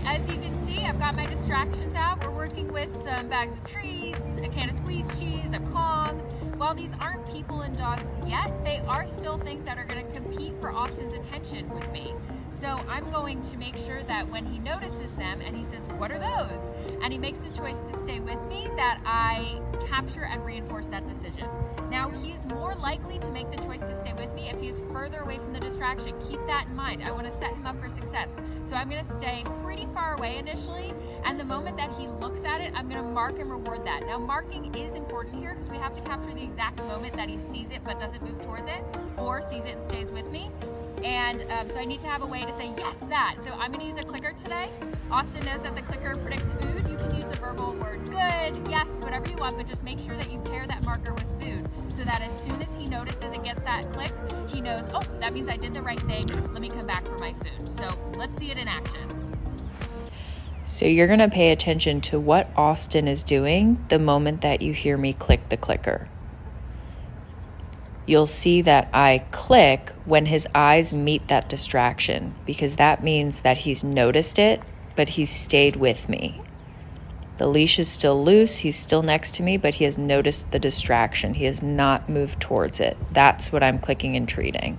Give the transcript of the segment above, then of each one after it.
as you can see, I've got my distractions out. We're working with some bags of treats, a can of squeeze cheese, a Kong. While these aren't people and dogs yet, they are still things that are going to compete for Austin's attention with me. So I'm going to make sure that when he notices them and he says, "What are those?" and he makes the choice to stay with me, that I capture and reinforce that decision. Now, he's more likely to make the choice to stay with me if he is further away from the distraction. Keep that in mind. I want to set him up for success. So I'm going to stay pretty far away initially, and the moment that he looks at it, I'm going to mark and reward that. Now, marking is important here because we have to capture the exact moment that he sees it but doesn't move towards it, or sees it and stays with me. And so I need to have a way to say, yes, that. So I'm going to use a clicker today. Austin knows that the clicker predicts food. You can use the verbal word good, yes, whatever you want, but just make sure that you pair that marker with food so that as soon as he notices and gets that click, he knows, oh, that means I did the right thing. Let me come back for my food. So let's see it in action. So you're going to pay attention to what Austin is doing the moment that you hear me click the clicker. You'll see that I click when his eyes meet that distraction, because that means that he's noticed it, but he's stayed with me. The leash is still loose, he's still next to me, but he has noticed the distraction. He has not moved towards it. That's what I'm clicking and treating.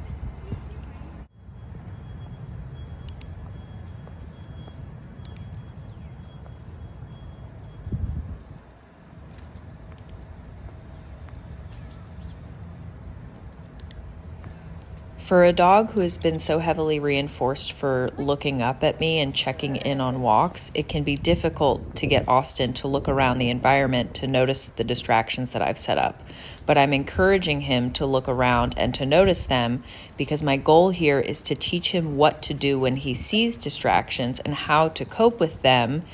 For a dog who has been so heavily reinforced for looking up at me and checking in on walks, it can be difficult to get Austin to look around the environment to notice the distractions that I've set up. But I'm encouraging him to look around and to notice them, because my goal here is to teach him what to do when he sees distractions and how to cope with them.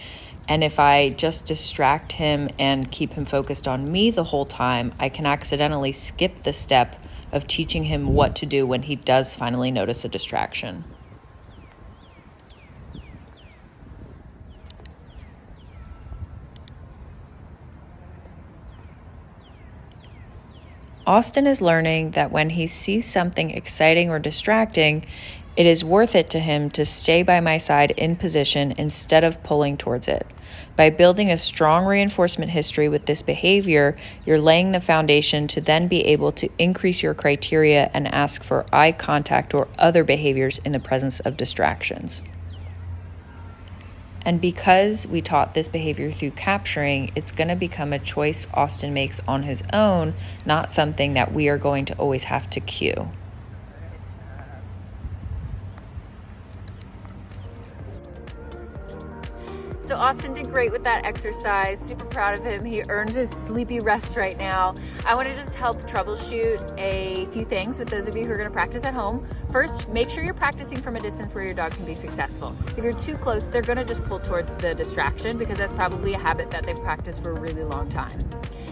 And if I just distract him and keep him focused on me the whole time, I can accidentally skip the step of teaching him what to do when he does finally notice a distraction. Austin is learning that when he sees something exciting or distracting, it is worth it to him to stay by my side in position instead of pulling towards it. By building a strong reinforcement history with this behavior, you're laying the foundation to then be able to increase your criteria and ask for eye contact or other behaviors in the presence of distractions. And because we taught this behavior through capturing, it's going to become a choice Austin makes on his own, not something that we are going to always have to cue. So Austin did great with that exercise. Super proud of him. He earned his sleepy rest right now. I want to just help troubleshoot a few things with those of you who are going to practice at home. First, make sure you're practicing from a distance where your dog can be successful. If you're too close, they're going to just pull towards the distraction because that's probably a habit that they've practiced for a really long time.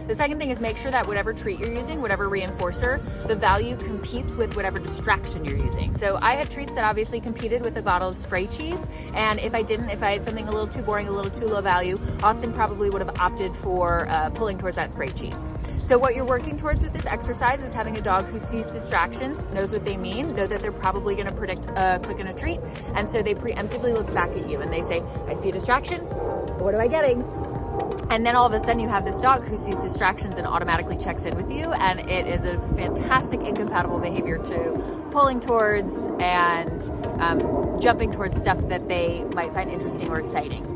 The second thing is make sure that whatever treat you're using, whatever reinforcer, the value competes with whatever distraction you're using. So I had treats that obviously competed with a bottle of spray cheese, and if I had something a little too boring, a little too low value, Austin probably would have opted for pulling towards that spray cheese. So what you're working towards with this exercise is having a dog who sees distractions, knows what they mean, know that they're probably going to predict a click and a treat, and so they preemptively look back at you and they say, I see a distraction, what am I getting? And then all of a sudden you have this dog who sees distractions and automatically checks in with you, and it is a fantastic incompatible behavior to pulling towards and jumping towards stuff that they might find interesting or exciting.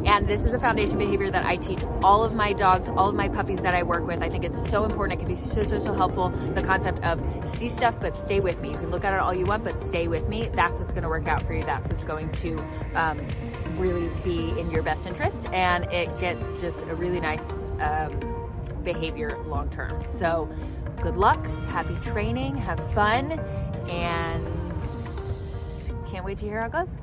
And this is a foundation behavior that I teach all of my dogs, all of my puppies that I work with. I think it's so important. It can be so helpful. The concept of see stuff, but stay with me. You can look at it all you want, but stay with me. That's what's going to work out for you. That's what's going to really be in your best interest. And it gets just a really nice behavior long term. So good luck, happy training, have fun, and can't wait to hear how it goes.